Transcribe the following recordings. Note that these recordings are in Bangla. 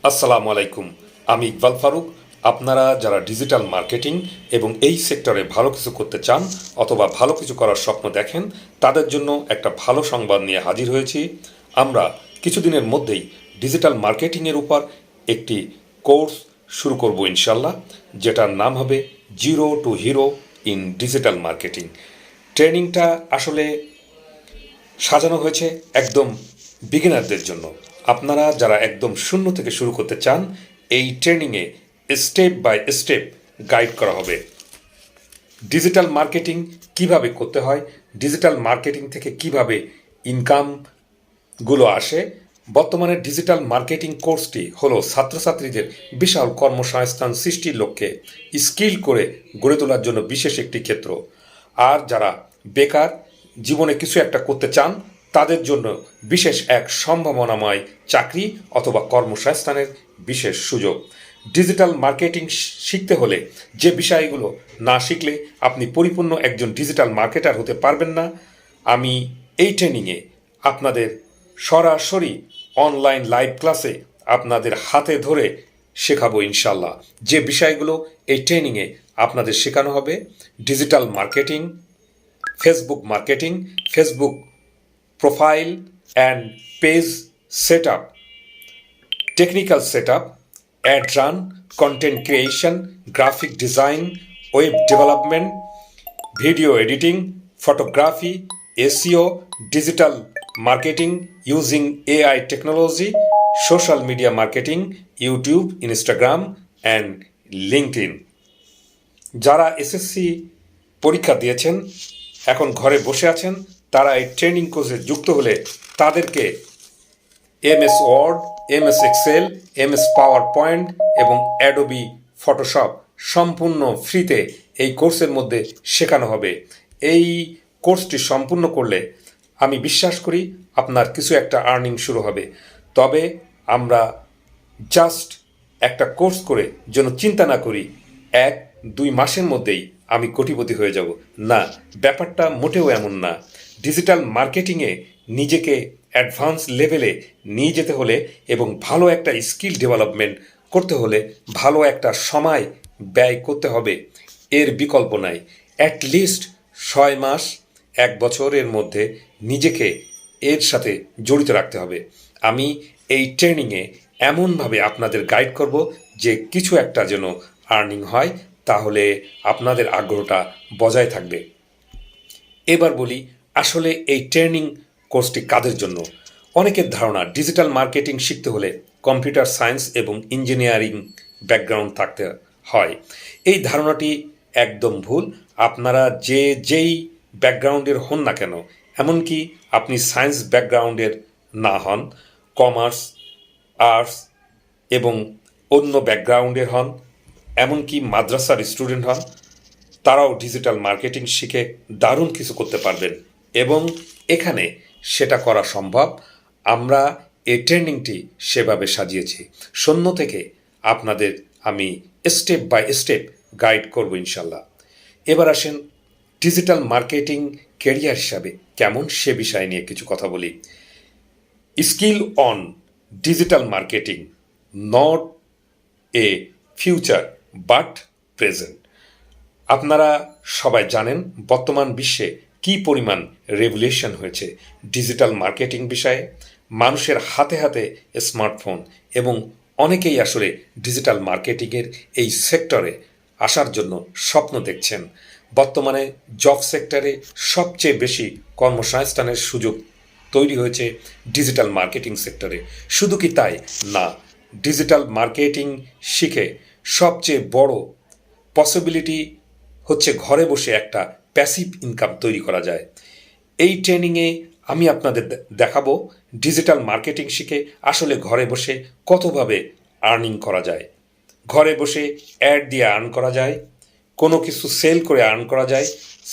আসসালামু আলাইকুম। আমি ইকবাল ফারুক। আপনারা যারা ডিজিটাল মার্কেটিং এবং এই সেক্টরে ভালো কিছু করতে চান অথবা ভালো কিছু করার স্বপ্ন দেখেন, তাদের জন্য একটা ভালো সংবাদ নিয়ে হাজির হয়েছি। আমরা কিছুদিনের মধ্যেই ডিজিটাল মার্কেটিংয়ের উপর একটি কোর্স শুরু করব ইনশাল্লাহ, যেটার নাম হবে zero to hero in digital marketing. ট্রেনিংটা আসলে সাজানো হয়েছে একদম বিগিনারদের জন্য। আপনারা যারা একদম শূন্য থেকে শুরু করতে চান, এই ট্রেনিংয়ে স্টেপ বাই স্টেপ গাইড করা হবে। ডিজিটাল মার্কেটিং কিভাবে করতে হয়, ডিজিটাল মার্কেটিং থেকে কিভাবে ইনকামগুলো আসে। বর্তমানে ডিজিটাল মার্কেটিং কোর্সটি হলো ছাত্রছাত্রীদের বিশাল কর্মসংস্থান সৃষ্টির লক্ষ্যে স্কিল করে গড়ে তোলার জন্য বিশেষ একটি ক্ষেত্র। আর যারা বেকার, জীবনে কিছু একটা করতে চান, তাদের জন্য বিশেষ এক সম্ভাবনাময় চাকরি অথবা কর্মসংস্থানের বিশেষ সুযোগ। ডিজিটাল মার্কেটিং শিখতে হলে যে বিষয়গুলো না শিখলে আপনি পরিপূর্ণ একজন ডিজিটাল মার্কেটার হতে পারবেন না, আমি এই ট্রেনিংয়ে আপনাদের সরাসরি অনলাইন লাইভ ক্লাসে আপনাদের হাতে ধরে শেখাবো ইনশাল্লাহ। যে বিষয়গুলো এই ট্রেনিংয়ে আপনাদের শেখানো হবে: digital marketing, Facebook marketing, Facebook profile and page set up, technical set up, add run, content creation, graphic design, web development, video editing, photography, SEO, digital marketing using AI technology, social media marketing, YouTube, Instagram and LinkedIn. যারা এসএসসি পরীক্ষা দিয়েছেন, এখন ঘরে বসে আছেন, তারা এই ট্রেনিং কোর্সে যুক্ত হলে তাদেরকে MS Word, MS Excel, MS PowerPoint এবং অ্যাডোবি ফটোশপ সম্পূর্ণ ফ্রিতে এই কোর্সের মধ্যে শেখানো হবে। এই কোর্সটি সম্পূর্ণ করলে আমি বিশ্বাস করি আপনার কিছু একটা আর্নিং শুরু হবে। তবে আমরা জাস্ট একটা কোর্স করে যেন চিন্তা না করি 1-2 মাসের মধ্যেই আমি কোটিপতি হয়ে যাব। না, ব্যাপারটা মোটেও এমন না। ডিজিটাল মার্কেটিংয়ে নিজেকে অ্যাডভান্স লেভেলে নিয়ে যেতে হলে এবং ভালো একটা স্কিল ডেভেলপমেন্ট করতে হলে ভালো একটা সময় ব্যয় করতে হবে। এর বিকল্প নাই। অ্যাটলিস্ট 6 মাস, 1 বছরের মধ্যে নিজেকে এর সাথে জড়িত রাখতে হবে। আমি এই ট্রেনিংয়ে এমনভাবে আপনাদের গাইড করব যে কিছু একটা যেন আর্নিং হয়, তাহলে আপনাদের আগ্রহটা বজায় থাকবে। এবার বলি, আসলে এই ট্রেনিং কোর্সটি কাদের জন্য। অনেকের ধারণা ডিজিটাল মার্কেটিং শিখতে হলে কম্পিউটার সায়েন্স এবং ইঞ্জিনিয়ারিং ব্যাকগ্রাউন্ড থাকতে হয়। এই ধারণাটি একদম ভুল। আপনারা যেই ব্যাকগ্রাউন্ডের হন না কেন, এমনকি আপনি সায়েন্স ব্যাকগ্রাউন্ডের না হন, কমার্স, আর্টস এবং অন্য ব্যাকগ্রাউন্ডের হন, এমনকি মাদ্রাসার স্টুডেন্ট হন, তারাও ডিজিটাল মার্কেটিং শিখে দারুণ কিছু করতে পারবেন এবং এখানে সেটা করা সম্ভব। আমরা এই ট্রেনিংটি সেভাবে সাজিয়েছি। শূন্য থেকে আপনাদের আমি স্টেপ বাই স্টেপ গাইড করব ইনশাল্লাহ। এবার আসেন ডিজিটাল মার্কেটিং ক্যারিয়ার হিসাবে কেমন, সে বিষয় নিয়ে কিছু কথা বলি। Skill on digital marketing not a future but present. আপনারা সবাই জানেন বর্তমান বিশ্বে কী পরিমাণ রেভলিউশন হয়েছে ডিজিটাল মার্কেটিং বিষয়ে। মানুষের হাতে হাতে স্মার্টফোন এবং অনেকেই আসলে ডিজিটাল মার্কেটিংয়ের এই সেক্টরে আসার জন্য স্বপ্ন দেখছেন। বর্তমানে জব সেক্টরে সবচেয়ে বেশি কর্মসংস্থানের সুযোগ তৈরি হয়েছে ডিজিটাল মার্কেটিং সেক্টরে। শুধু কি তাই না, ডিজিটাল মার্কেটিং শিখে সবচেয়ে বড় পসিবিলিটি হচ্ছে ঘরে বসে একটা প্যাসিভ ইনকাম তৈরি করা যায়। এই ট্রেনিংয়ে আমি আপনাদের দেখাবো ডিজিটাল মার্কেটিং শিখে আসলে ঘরে বসে কতভাবে আর্নিং করা যায়। ঘরে বসে অ্যাড দিয়ে আর্ন করা যায়, কোনো কিছু সেল করে আর্ন করা যায়,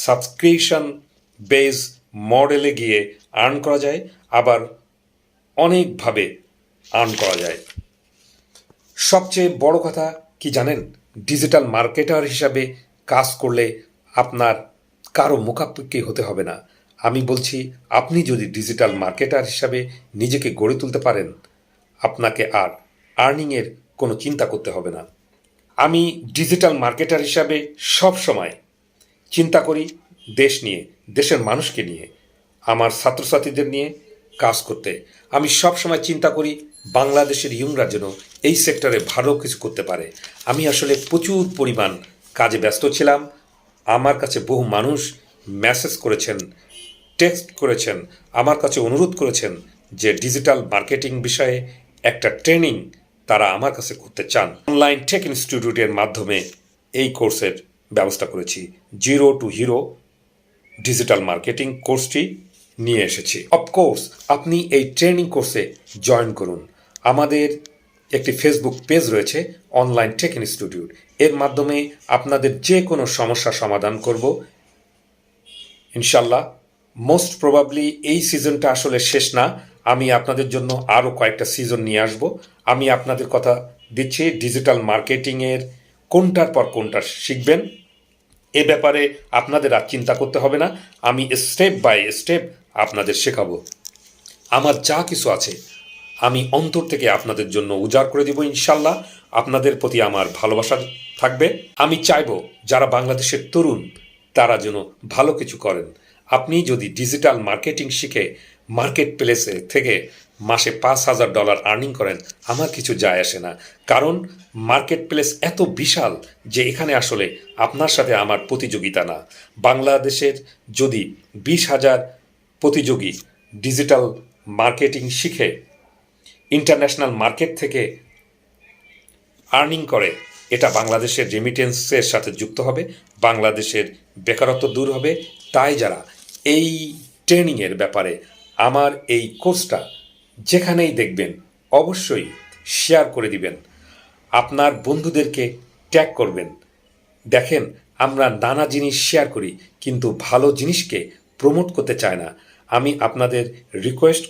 সাবস্ক্রিপশন বেস মডেলে গিয়ে আর্ন করা যায়, আবার অনেকভাবে আর্ন করা যায়। সবচেয়ে বড় কথা কি জানেন, ডিজিটাল মার্কেটার হিসাবে কাজ করলে আপনার কারো মুখাপেক্ষি হতে হবে না। আমি বলছি, আপনি যদি ডিজিটাল মার্কেটার হিসাবে নিজেকে গড়ে তুলতে পারেন, আপনাকে আর আর্নিংয়ের কোনো চিন্তা করতে হবে না। আমি ডিজিটাল মার্কেটার হিসাবে সব সময় চিন্তা করি দেশ নিয়ে, দেশের মানুষকে নিয়ে, আমার ছাত্রছাত্রীদের নিয়ে কাজ করতে। আমি সব সময় চিন্তা করি বাংলাদেশের ইয়ংরা যেন এই সেক্টরে ভালো কিছু করতে পারে। আমি আসলে প্রচুর পরিমাণ কাজে ব্যস্ত ছিলাম। আমার কাছে বহু মানুষ মেসেজ করেছেন, টেক্সট করেছেন, আমার কাছে অনুরোধ করেছেন যে ডিজিটাল মার্কেটিং বিষয়ে একটা ট্রেনিং তারা আমার কাছে করতে চান। অনলাইন টেক ইনস্টিটিউটের মাধ্যমে এই কোর্সের ব্যবস্থা করেছি। Zero to hero digital marketing কোর্সটি নিয়ে এসেছি। অফকোর্স আপনি এই ট্রেনিং কোর্সে জয়েন করুন। আমাদের একটি ফেসবুক পেজ রয়েছে, অনলাইন টেক ইনস্টিটিউট। এর মাধ্যমে আপনাদের যে কোনো সমস্যা সমাধান করব ইনশাল্লাহ। মোস্ট প্রবাবলি এই সিজনটা আসলে শেষ না, আমি আপনাদের জন্য আরও কয়েকটা সিজন নিয়ে আসব। আমি আপনাদের কথা দিচ্ছি, ডিজিটাল মার্কেটিংয়ের কোনটার পর কোনটা শিখবেন এ ব্যাপারে আপনাদের আর চিন্তা করতে হবে না। আমি স্টেপ বাই স্টেপ আপনাদের শেখাবো। আমার যা কিছু আছে আমি অন্তর থেকে আপনাদের জন্য উজাড় করে দেব ইনশাল্লাহ। আপনাদের প্রতি আমার ভালোবাসা থাকবে। আমি চাইব যারা বাংলাদেশের তরুণ তারা যেন ভালো কিছু করেন। আপনি যদি ডিজিটাল মার্কেটিং শিখে মার্কেট প্লেসে থেকে মাসে $5,000 আর্নিং করেন, আমার কিছু যায় আসে না। কারণ মার্কেট প্লেস এত বিশাল যে এখানে আসলে আপনার সাথে আমার প্রতিযোগিতা না। বাংলাদেশের যদি 20,000 প্রতিযোগী ডিজিটাল মার্কেটিং শিখে ইন্টারন্যাশনাল মার্কেট থেকে আর্নিং করে, এটা বাংলাদেশের রেমিটেন্সের সাথে যুক্ত হবে, বাংলাদেশের বেকারত্ব দূর হবে। তাই যারা এই ট্রেনিংয়ের ব্যাপারে আমার এই কোর্সটা যেখানেই দেখবেন অবশ্যই শেয়ার করে দিবেন, আপনার বন্ধুদেরকে ট্যাগ করবেন। দেখেন আমরা নানা জিনিস শেয়ার করি কিন্তু ভালো জিনিসকে প্রমোট করতে চায় না। আমি আপনাদের রিকোয়েস্ট